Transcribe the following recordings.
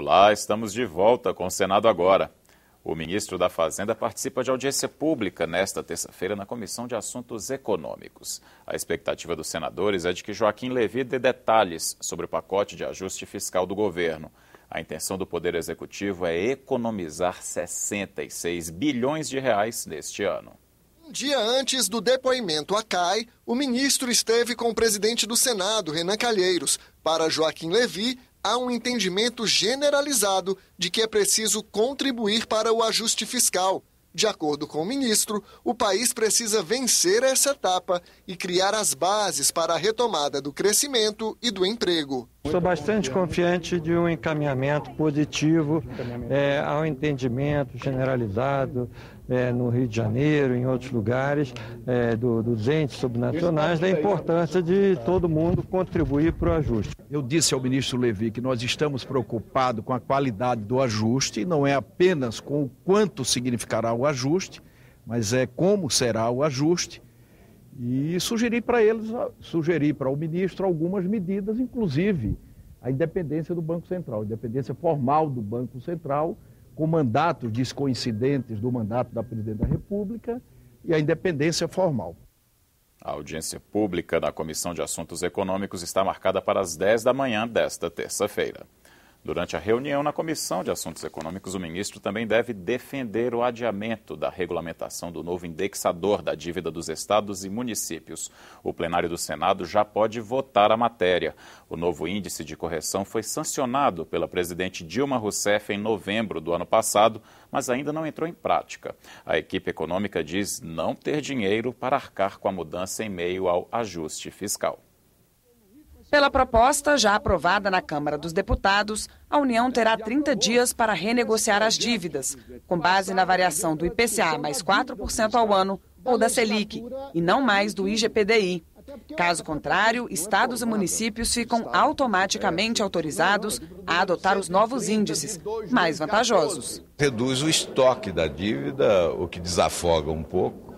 Olá, estamos de volta com o Senado agora. O ministro da Fazenda participa de audiência pública nesta terça-feira na Comissão de Assuntos Econômicos. A expectativa dos senadores é de que Joaquim Levy dê detalhes sobre o pacote de ajuste fiscal do governo. A intenção do Poder Executivo é economizar 66 bilhões de reais neste ano. Um dia antes do depoimento à CAI, o ministro esteve com o presidente do Senado, Renan Calheiros. Para Joaquim Levy, há um entendimento generalizado de que é preciso contribuir para o ajuste fiscal. De acordo com o ministro, o país precisa vencer essa etapa e criar as bases para a retomada do crescimento e do emprego. Sou bastante confiante de um encaminhamento positivo ao entendimento generalizado no Rio de Janeiro, em outros lugares, dos entes subnacionais, da importância de todo mundo contribuir para o ajuste. Eu disse ao ministro Levy que nós estamos preocupados com a qualidade do ajuste, e não é apenas com o quanto significará o ajuste, mas é como será o ajuste. E sugeri para o ministro algumas medidas, inclusive a independência do Banco Central, a independência formal do Banco Central, com mandatos descoincidentes do mandato da Presidente da República, e a independência formal. A audiência pública da Comissão de Assuntos Econômicos está marcada para as 10 da manhã desta terça-feira. Durante a reunião na Comissão de Assuntos Econômicos, o ministro também deve defender o adiamento da regulamentação do novo indexador da dívida dos estados e municípios. O plenário do Senado já pode votar a matéria. O novo índice de correção foi sancionado pela presidente Dilma Rousseff em novembro do ano passado, mas ainda não entrou em prática. A equipe econômica diz não ter dinheiro para arcar com a mudança em meio ao ajuste fiscal. Pela proposta, já aprovada na Câmara dos Deputados, a União terá 30 dias para renegociar as dívidas, com base na variação do IPCA mais 4% ao ano ou da Selic, e não mais do IGPDI. Caso contrário, estados e municípios ficam automaticamente autorizados a adotar os novos índices, mais vantajosos. Reduz o estoque da dívida, o que desafoga um pouco,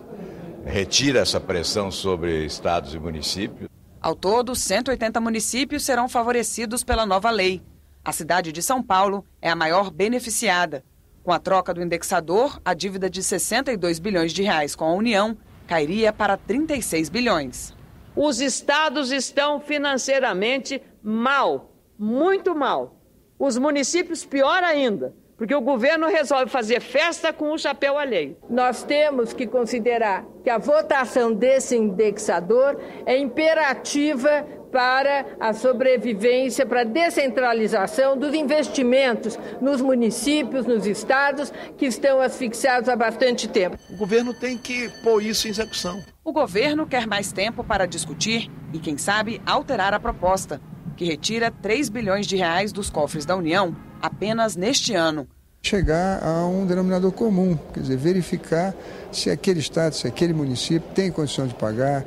retira essa pressão sobre estados e municípios. Ao todo, 180 municípios serão favorecidos pela nova lei. A cidade de São Paulo é a maior beneficiada. Com a troca do indexador, a dívida de 62 bilhões de reais com a União cairia para 36 bilhões. Os estados estão financeiramente mal, muito mal. Os municípios pior ainda, porque o governo resolve fazer festa com o chapéu alheio. Nós temos que considerar que a votação desse indexador é imperativa para a sobrevivência, para a descentralização dos investimentos nos municípios, nos estados, que estão asfixiados há bastante tempo. O governo tem que pôr isso em execução. O governo quer mais tempo para discutir e, quem sabe, alterar a proposta, que retira 3 bilhões de reais dos cofres da União apenas neste ano. Chegar a um denominador comum, quer dizer, verificar se aquele estado, se aquele município tem condição de pagar,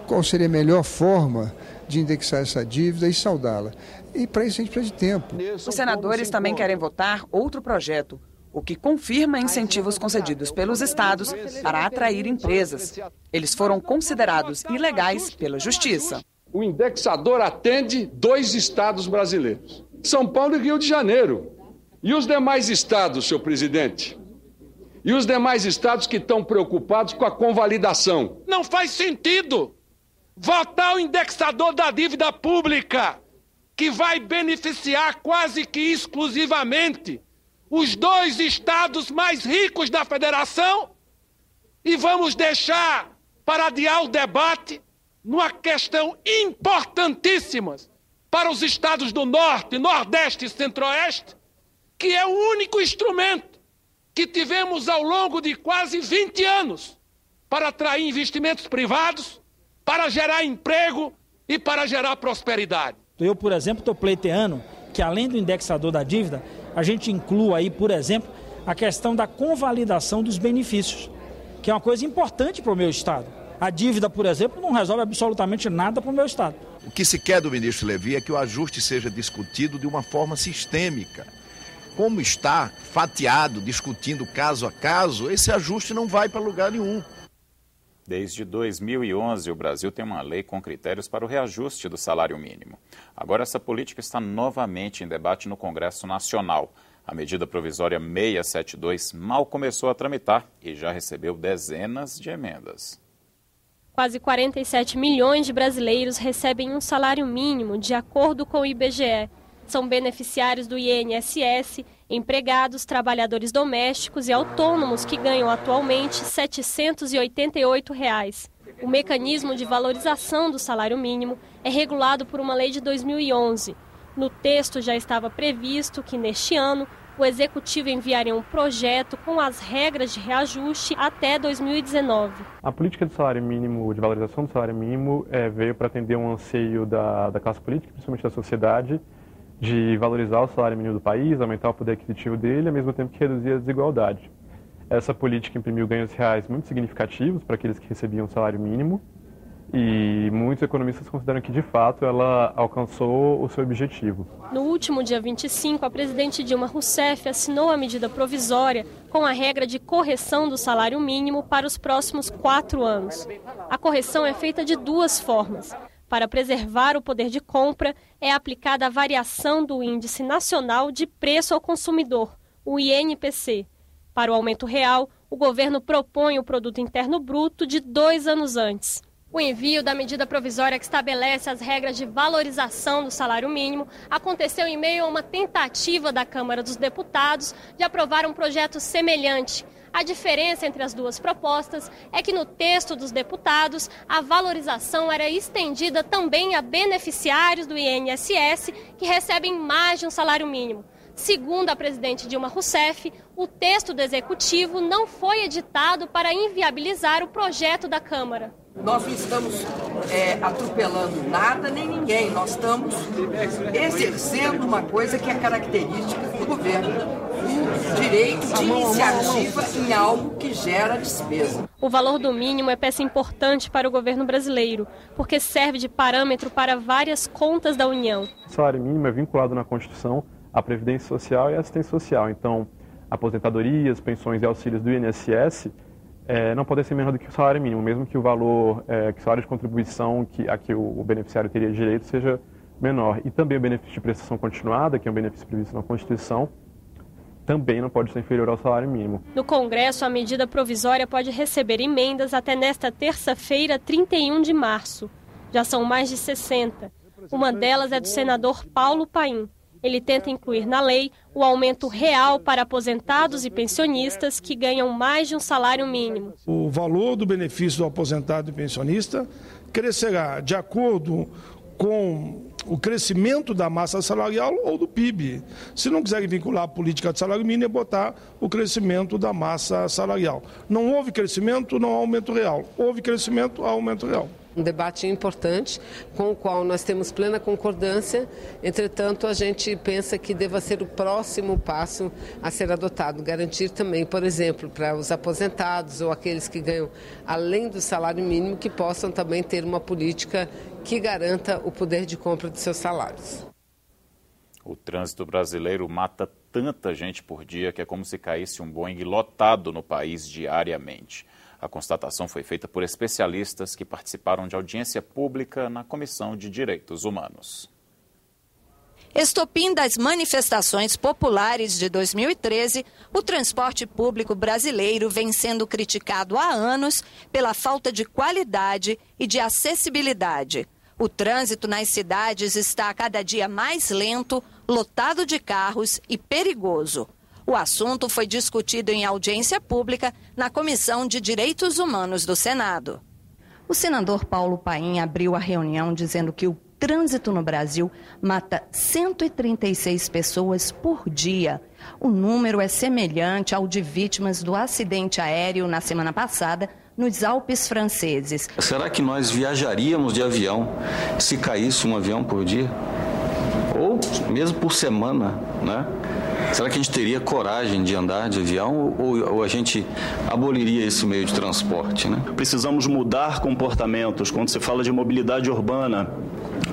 qual seria a melhor forma de indexar essa dívida e saldá-la. E para isso a gente precisa de tempo. Os senadores também querem votar outro projeto, o que confirma incentivos concedidos pelos estados para atrair empresas. Eles foram considerados ilegais pela Justiça. O indexador atende 2 estados brasileiros, São Paulo e Rio de Janeiro. E os demais estados, senhor presidente? E os demais estados que estão preocupados com a convalidação? Não faz sentido votar o indexador da dívida pública, que vai beneficiar quase que exclusivamente os 2 estados mais ricos da federação, e vamos deixar para adiar o debate numa questão importantíssima para os estados do Norte, Nordeste e Centro-Oeste, que é o único instrumento que tivemos ao longo de quase 20 anos para atrair investimentos privados, para gerar emprego e para gerar prosperidade. Eu, por exemplo, estou pleiteando que, além do indexador da dívida, a gente inclua aí, por exemplo, a questão da convalidação dos benefícios, que é uma coisa importante para o meu estado. A dívida, por exemplo, não resolve absolutamente nada para o meu estado. O que se quer do ministro Levy é que o ajuste seja discutido de uma forma sistêmica. Como está fatiado, discutindo caso a caso, esse ajuste não vai para lugar nenhum. Desde 2011, o Brasil tem uma lei com critérios para o reajuste do salário mínimo. Agora, essa política está novamente em debate no Congresso Nacional. A medida provisória 672 mal começou a tramitar e já recebeu dezenas de emendas. Quase 47 milhões de brasileiros recebem um salário mínimo, de acordo com o IBGE. São beneficiários do INSS, empregados, trabalhadores domésticos e autônomos que ganham atualmente R$ 788. O mecanismo de valorização do salário mínimo é regulado por uma lei de 2011. No texto já estava previsto que, neste ano, o Executivo enviaria um projeto com as regras de reajuste até 2019. A política de salário mínimo, de valorização do salário mínimo, veio para atender um anseio da classe política, principalmente da sociedade, de valorizar o salário mínimo do país, aumentar o poder aquisitivo dele, ao mesmo tempo que reduzir a desigualdade. Essa política imprimiu ganhos reais muito significativos para aqueles que recebiam o salário mínimo e muitos economistas consideram que, de fato, ela alcançou o seu objetivo. No último dia 25, a presidente Dilma Rousseff assinou a medida provisória com a regra de correção do salário mínimo para os próximos 4 anos. A correção é feita de 2 formas. Para preservar o poder de compra, é aplicada a variação do Índice Nacional de Preço ao Consumidor, o INPC. Para o aumento real, o governo propõe o Produto Interno Bruto de 2 anos antes. O envio da medida provisória que estabelece as regras de valorização do salário mínimo aconteceu em meio a uma tentativa da Câmara dos Deputados de aprovar um projeto semelhante. A diferença entre as 2 propostas é que no texto dos deputados, a valorização era estendida também a beneficiários do INSS que recebem mais de um salário mínimo. Segundo a presidente Dilma Rousseff, o texto do Executivo não foi editado para inviabilizar o projeto da Câmara. Nós não estamos atropelando nada nem ninguém, nós estamos exercendo uma coisa que é característica do governo, o direito de iniciativa em algo que gera despesa. O valor do mínimo é peça importante para o governo brasileiro, porque serve de parâmetro para várias contas da União. O salário mínimo é vinculado na Constituição à Previdência Social e à Assistência Social, então aposentadorias, pensões e auxílios do INSS não podem ser menor do que o salário mínimo, mesmo que o valor, que o salário de contribuição a que o beneficiário teria direito seja menor. E também o benefício de prestação continuada, que é um benefício previsto na Constituição, também não pode ser inferior ao salário mínimo. No Congresso, a medida provisória pode receber emendas até nesta terça-feira, 31 de março. Já são mais de 60. Uma delas é do senador Paulo Paim. Ele tenta incluir na lei o aumento real para aposentados e pensionistas que ganham mais de um salário mínimo. O valor do benefício do aposentado e pensionista crescerá de acordo com o crescimento da massa salarial ou do PIB. Se não quiserem vincular a política de salário mínimo, é botar o crescimento da massa salarial. Não houve crescimento, não há aumento real. Houve crescimento, há aumento real. Um debate importante com o qual nós temos plena concordância, entretanto a gente pensa que deva ser o próximo passo a ser adotado, garantir também, por exemplo, para os aposentados ou aqueles que ganham além do salário mínimo, que possam também ter uma política que garanta o poder de compra dos seus salários. O trânsito brasileiro mata tanta gente por dia que é como se caísse um Boeing lotado no país diariamente. A constatação foi feita por especialistas que participaram de audiência pública na Comissão de Direitos Humanos. Estopim das manifestações populares de 2013, o transporte público brasileiro vem sendo criticado há anos pela falta de qualidade e de acessibilidade. O trânsito nas cidades está cada dia mais lento, lotado de carros e perigoso. O assunto foi discutido em audiência pública na Comissão de Direitos Humanos do Senado. O senador Paulo Paim abriu a reunião dizendo que o trânsito no Brasil mata 136 pessoas por dia. O número é semelhante ao de vítimas do acidente aéreo na semana passada nos Alpes franceses. Será que nós viajaríamos de avião se caísse um avião por dia? Ou mesmo por semana, né? Será que a gente teria coragem de andar de avião ou a gente aboliria esse meio de transporte, né? Precisamos mudar comportamentos. Quando se fala de mobilidade urbana,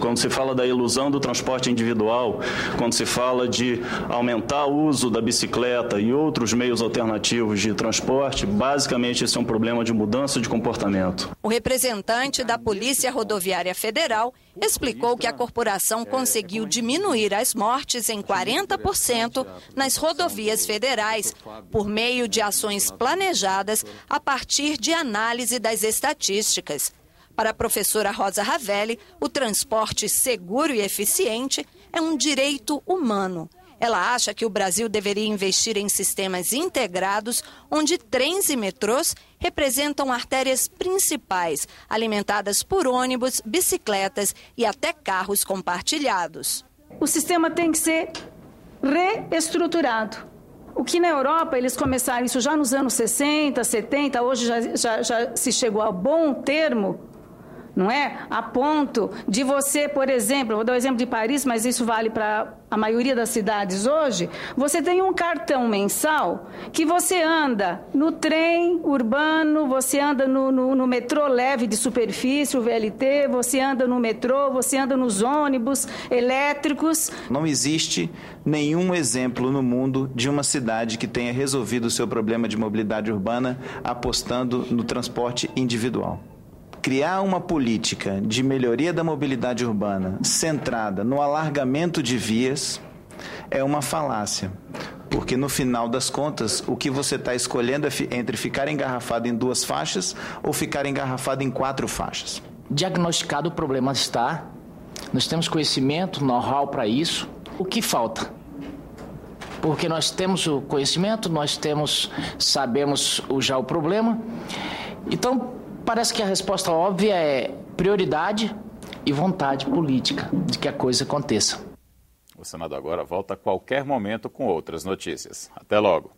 quando se fala da ilusão do transporte individual, quando se fala de aumentar o uso da bicicleta e outros meios alternativos de transporte, basicamente esse é um problema de mudança de comportamento. O representante da Polícia Rodoviária Federal explicou que a corporação conseguiu diminuir as mortes em 40% nas rodovias federais, por meio de ações planejadas a partir de análise das estatísticas. Para a professora Rosa Ravelli, o transporte seguro e eficiente é um direito humano. Ela acha que o Brasil deveria investir em sistemas integrados, onde trens e metrôs representam artérias principais, alimentadas por ônibus, bicicletas e até carros compartilhados. O sistema tem que ser reestruturado. O que na Europa eles começaram isso já nos anos 60, 70, hoje já se chegou a bom termo, não é? A ponto de você, por exemplo, vou dar o exemplo de Paris, mas isso vale para a maioria das cidades hoje, você tem um cartão mensal que você anda no trem urbano, você anda no metrô leve de superfície, o VLT, você anda no metrô, você anda nos ônibus elétricos. Não existe nenhum exemplo no mundo de uma cidade que tenha resolvido o seu problema de mobilidade urbana apostando no transporte individual. Criar uma política de melhoria da mobilidade urbana centrada no alargamento de vias é uma falácia, porque no final das contas o que você está escolhendo é entre ficar engarrafado em 2 faixas ou ficar engarrafado em 4 faixas. Diagnosticado o problema está, nós temos conhecimento, know-how para isso. O que falta? Porque nós temos o conhecimento, sabemos já o problema, então parece que a resposta óbvia é prioridade e vontade política de que a coisa aconteça. O Senado agora volta a qualquer momento com outras notícias. Até logo.